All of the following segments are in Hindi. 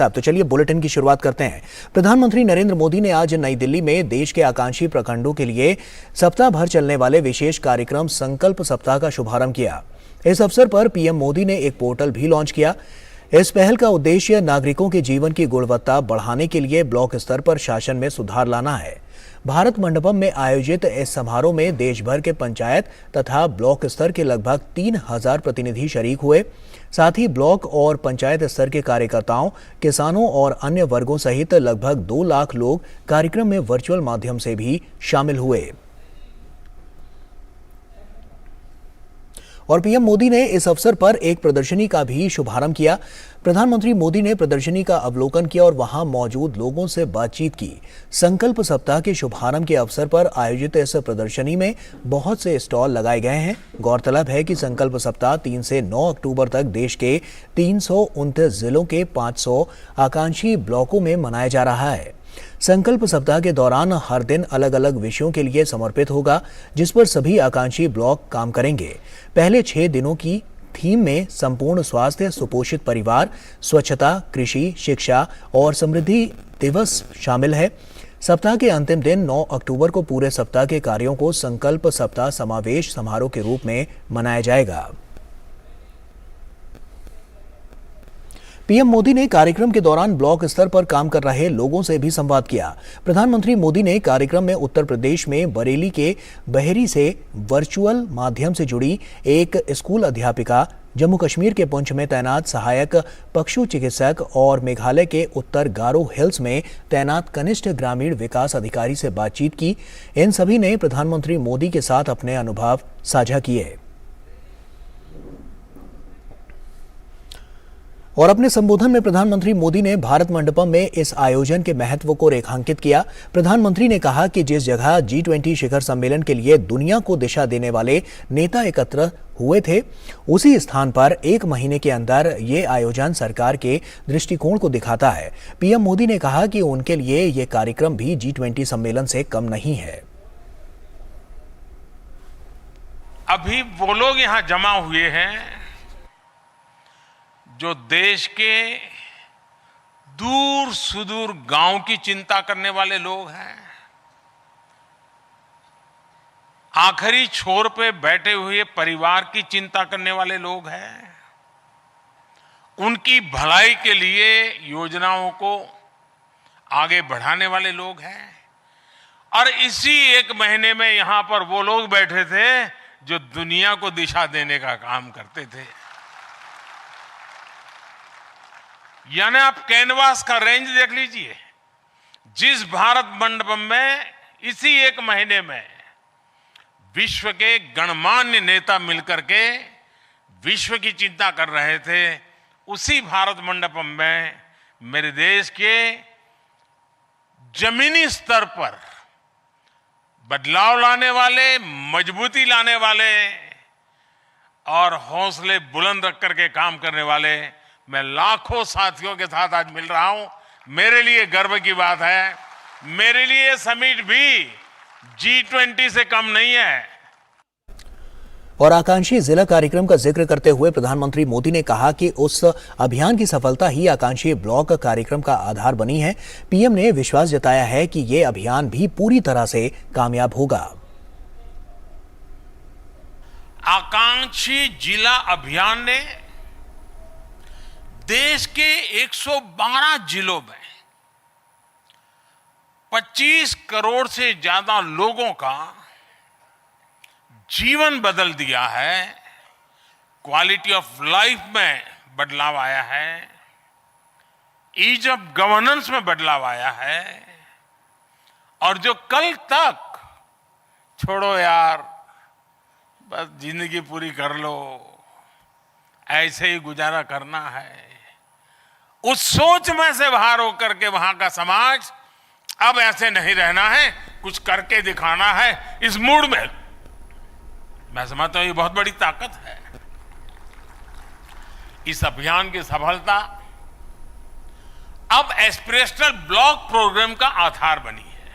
तब तो चलिए बुलेटिन की शुरुआत करते हैं। प्रधानमंत्री नरेंद्र मोदी ने आज नई दिल्ली में देश के आकांक्षी प्रखंडों के लिए सप्ताह भर चलने वाले विशेष कार्यक्रम संकल्प सप्ताह का शुभारंभ किया। इस अवसर पर पीएम मोदी ने एक पोर्टल भी लॉन्च किया। इस पहल का उद्देश्य नागरिकों के जीवन की गुणवत्ता बढ़ाने के लिए ब्लॉक स्तर पर शासन में सुधार लाना है। भारत मंडपम में आयोजित इस समारोह में देश भर के पंचायत तथा ब्लॉक स्तर के लगभग 3000 प्रतिनिधि शरीक हुए। साथ ही ब्लॉक और पंचायत स्तर के कार्यकर्ताओं, किसानों और अन्य वर्गों सहित लगभग 2 लाख लोग कार्यक्रम में वर्चुअल माध्यम से भी शामिल हुए। और पीएम मोदी ने इस अवसर पर एक प्रदर्शनी का भी शुभारंभ किया। प्रधानमंत्री मोदी ने प्रदर्शनी का अवलोकन किया और वहां मौजूद लोगों से बातचीत की। संकल्प सप्ताह के शुभारंभ के अवसर पर आयोजित इस प्रदर्शनी में बहुत से स्टॉल लगाए गए हैं। गौरतलब है कि संकल्प सप्ताह 3 से 9 अक्टूबर तक देश के 329 जिलों के 500 आकांक्षी ब्लॉकों में मनाया जा रहा है। संकल्प सप्ताह के दौरान हर दिन अलग अलग विषयों के लिए समर्पित होगा, जिस पर सभी आकांक्षी ब्लॉक काम करेंगे। पहले 6 दिनों की थीम में संपूर्ण स्वास्थ्य, सुपोषित परिवार, स्वच्छता, कृषि, शिक्षा और समृद्धि दिवस शामिल है। सप्ताह के अंतिम दिन 9 अक्टूबर को पूरे सप्ताह के कार्यों को संकल्प सप्ताह समावेश समारोह के रूप में मनाया जाएगा। पीएम मोदी ने कार्यक्रम के दौरान ब्लॉक स्तर पर काम कर रहे लोगों से भी संवाद किया। प्रधानमंत्री मोदी ने कार्यक्रम में उत्तर प्रदेश में बरेली के बहेरी से वर्चुअल माध्यम से जुड़ी एक स्कूल अध्यापिका, जम्मू कश्मीर के पुंछ में तैनात सहायक पशु चिकित्सक और मेघालय के उत्तर गारो हिल्स में तैनात कनिष्ठ ग्रामीण विकास अधिकारी से बातचीत की। इन सभी ने प्रधानमंत्री मोदी के साथ अपने अनुभव साझा किए और अपने संबोधन में प्रधानमंत्री मोदी ने भारत मंडपम में इस आयोजन के महत्व को रेखांकित किया। प्रधानमंत्री ने कहा कि जिस जगह G20 शिखर सम्मेलन के लिए दुनिया को दिशा देने वाले नेता एकत्र हुए थे, उसी स्थान पर 1 महीने के अंदर ये आयोजन सरकार के दृष्टिकोण को दिखाता है। पीएम मोदी ने कहा कि उनके लिए ये कार्यक्रम भी G20 सम्मेलन से कम नहीं है। अभी वो लोग यहाँ जमा हुए हैं जो देश के दूर सुदूर गांव की चिंता करने वाले लोग हैं। आखिरी छोर पे बैठे हुए परिवार की चिंता करने वाले लोग हैं। उनकी भलाई के लिए योजनाओं को आगे बढ़ाने वाले लोग हैं। और इसी 1 महीने में यहां पर वो लोग बैठे थे जो दुनिया को दिशा देने का काम करते थे। यानी आप कैनवास का रेंज देख लीजिए। जिस भारत मंडपम में इसी 1 महीने में विश्व के गणमान्य नेता मिलकर के विश्व की चिंता कर रहे थे, उसी भारत मंडपम में मेरे देश के जमीनी स्तर पर बदलाव लाने वाले, मजबूती लाने वाले और हौसले बुलंद रख करके काम करने वाले मैं लाखों साथियों के साथ आज मिल रहा हूं। मेरे लिए गर्व की बात है। मेरे लिए समिट भी G20 से कम नहीं है। और आकांक्षी जिला कार्यक्रम का जिक्र करते हुए प्रधानमंत्री मोदी ने कहा कि उस अभियान की सफलता ही आकांक्षी ब्लॉक कार्यक्रम का आधार बनी है। पीएम ने विश्वास जताया है कि ये अभियान भी पूरी तरह से कामयाब होगा। आकांक्षी जिला अभियान ने देश के 112 जिलों में 25 करोड़ से ज्यादा लोगों का जीवन बदल दिया है। क्वालिटी ऑफ लाइफ में बदलाव आया है। ईज ऑफ गवर्नेंस में बदलाव आया है। और जो कल तक छोड़ो यार, बस जिंदगी पूरी कर लो, ऐसे ही गुजारा करना है, उस सोच में से बाहर होकर के वहां का समाज अब ऐसे नहीं रहना है, कुछ करके दिखाना है, इस मूड में मैं समझता हूं ये बहुत बड़ी ताकत है। इस अभियान की सफलता अब एस्पिरेशनल ब्लॉक प्रोग्राम का आधार बनी है।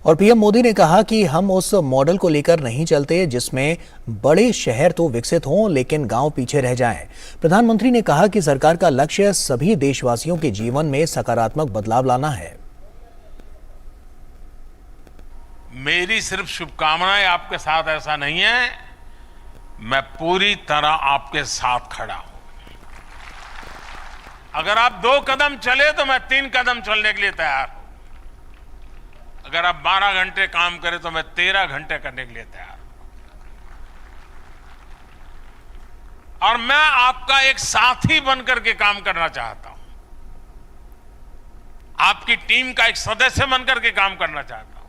और पीएम मोदी ने कहा कि हम उस मॉडल को लेकर नहीं चलते जिसमें बड़े शहर तो विकसित हों लेकिन गांव पीछे रह जाएं। प्रधानमंत्री ने कहा कि सरकार का लक्ष्य सभी देशवासियों के जीवन में सकारात्मक बदलाव लाना है। मेरी सिर्फ शुभकामनाएं आपके साथ ऐसा नहीं है, मैं पूरी तरह आपके साथ खड़ा हूं। अगर आप 2 कदम चले तो मैं 3 कदम चलने के लिए तैयार हूं। अगर आप 12 घंटे काम करें तो मैं 13 घंटे करने के लिए तैयार हूं। और मैं आपका एक साथी बनकर के काम करना चाहता हूं, आपकी टीम का एक सदस्य बनकर के काम करना चाहता हूं।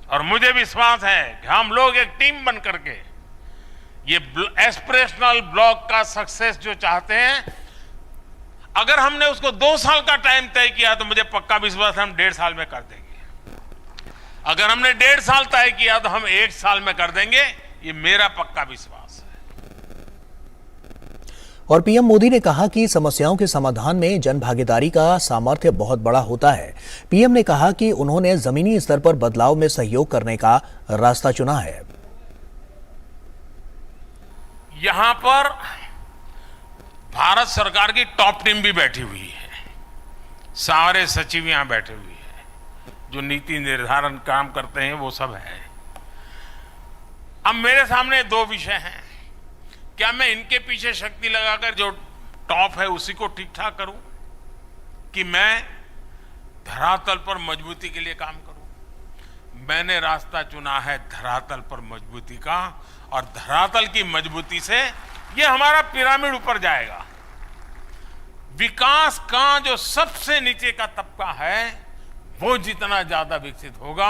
और मुझे विश्वास है कि हम लोग एक टीम बनकर के ये एस्पिरेशनल ब्लॉक का सक्सेस जो चाहते हैं, अगर हमने उसको 2 साल का टाइम तय किया तो मुझे पक्का विश्वास है हम 1.5 साल में कर देंगे। अगर हमने 1.5 साल तय किया तो हम 1 साल में कर देंगे, ये मेरा पक्का विश्वास है। और पीएम मोदी ने कहा कि समस्याओं के समाधान में जनभागीदारी का सामर्थ्य बहुत बड़ा होता है। पीएम ने कहा कि उन्होंने जमीनी स्तर पर बदलाव में सहयोग करने का रास्ता चुना है। यहां पर भारत सरकार की टॉप टीम भी बैठी हुई है, सारे सचिव यहां बैठे हुए हैं, जो नीति निर्धारण काम करते हैं वो सब है। अब मेरे सामने 2 विषय हैं, क्या मैं इनके पीछे शक्ति लगाकर जो टॉप है उसी को ठीक ठाक करूं, कि मैं धरातल पर मजबूती के लिए काम करूं। मैंने रास्ता चुना है धरातल पर मजबूती का, और धरातल की मजबूती से ये हमारा पिरामिड ऊपर जाएगा। विकास का जो सबसे नीचे का तबका है वो जितना ज्यादा विकसित होगा,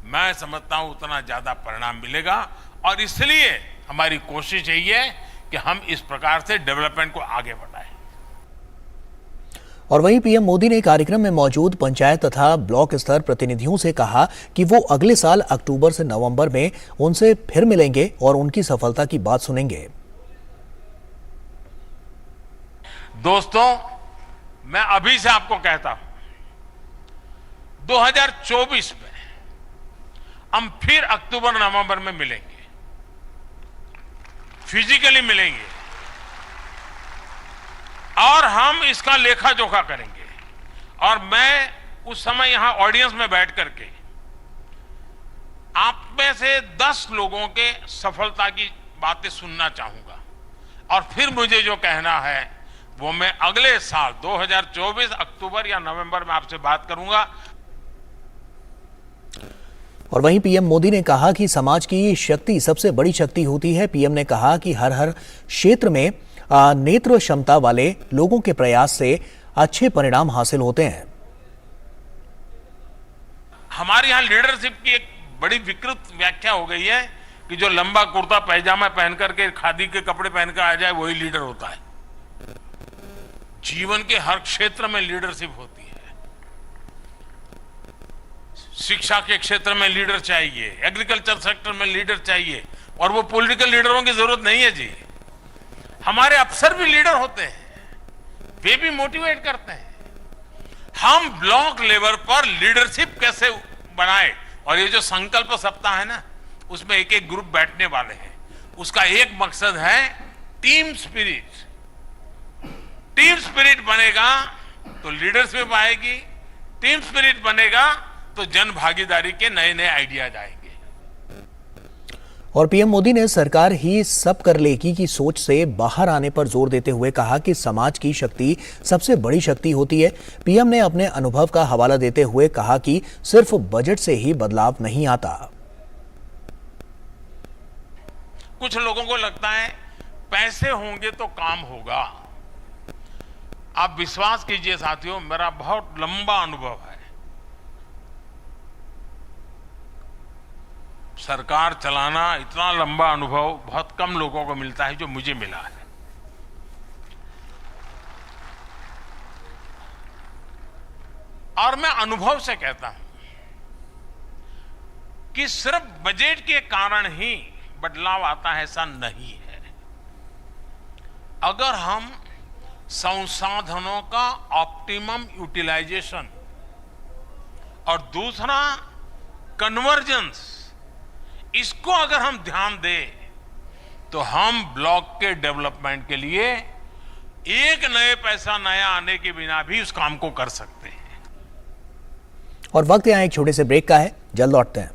मैं समझता हूं उतना ज्यादा परिणाम मिलेगा। और इसलिए हमारी कोशिश यही है कि हम इस प्रकार से डेवलपमेंट को आगे बढ़ाएं। और वहीं पीएम मोदी ने कार्यक्रम में मौजूद पंचायत तथा ब्लॉक स्तर प्रतिनिधियों से कहा कि वो अगले साल अक्टूबर से नवंबर में उनसे फिर मिलेंगे और उनकी सफलता की बात सुनेंगे। दोस्तों, मैं अभी से आपको कहता हूं, 2024 में हम फिर अक्टूबर नवंबर में मिलेंगे, फिजिकली मिलेंगे, और हम इसका लेखा जोखा करेंगे। और मैं उस समय यहां ऑडियंस में बैठ करके आप में से 10 लोगों के सफलता की बातें सुनना चाहूंगा, और फिर मुझे जो कहना है वो मैं अगले साल 2024 अक्टूबर या नवंबर में आपसे बात करूंगा। और वहीं पीएम मोदी ने कहा कि समाज की शक्ति सबसे बड़ी शक्ति होती है। पीएम ने कहा कि हर क्षेत्र में नेत्र क्षमता वाले लोगों के प्रयास से अच्छे परिणाम हासिल होते हैं। हमारे यहां लीडरशिप की एक बड़ी विकृत व्याख्या हो गई है कि जो लंबा कुर्ता पैजामा पहन करके खादी के कपड़े पहनकर आ जाए वही लीडर होता है। जीवन के हर क्षेत्र में लीडरशिप होती है। शिक्षा के क्षेत्र में लीडर चाहिए, एग्रीकल्चर सेक्टर में लीडर चाहिए, और वो पॉलिटिकल लीडरों की जरूरत नहीं है जी। हमारे अफसर भी लीडर होते हैं, वे भी मोटिवेट करते हैं। हम ब्लॉक लेवल पर लीडरशिप कैसे बनाए, और ये जो संकल्प सप्ताह है ना, उसमें एक एक ग्रुप बैठने वाले हैं। उसका एक मकसद है टीम स्पिरिट। टीम स्पिरिट बनेगा तो लीडरशिप आएगी, टीम स्पिरिट बनेगा तो जन भागीदारी के नए नए आइडियाज आएंगे। और पीएम मोदी ने सरकार ही सब कर लेगी की सोच से बाहर आने पर जोर देते हुए कहा कि समाज की शक्ति सबसे बड़ी शक्ति होती है। पीएम ने अपने अनुभव का हवाला देते हुए कहा कि सिर्फ बजट से ही बदलाव नहीं आता। कुछ लोगों को लगता है पैसे होंगे तो काम होगा। आप विश्वास कीजिए साथियों, मेरा बहुत लंबा अनुभव है। सरकार चलाना इतना लंबा अनुभव बहुत कम लोगों को मिलता है जो मुझे मिला है। और मैं अनुभव से कहता हूं कि सिर्फ बजट के कारण ही बदलाव आता है, ऐसा नहीं है। अगर हम संसाधनों का ऑप्टिमम यूटिलाइजेशन और दूसरा कन्वर्जेंस, इसको अगर हम ध्यान दें तो हम ब्लॉक के डेवलपमेंट के लिए एक नए पैसा नया आने के बिना भी उस काम को कर सकते हैं। और वक्त यहाँ एक छोटे से ब्रेक का है, जल्द लौटते हैं।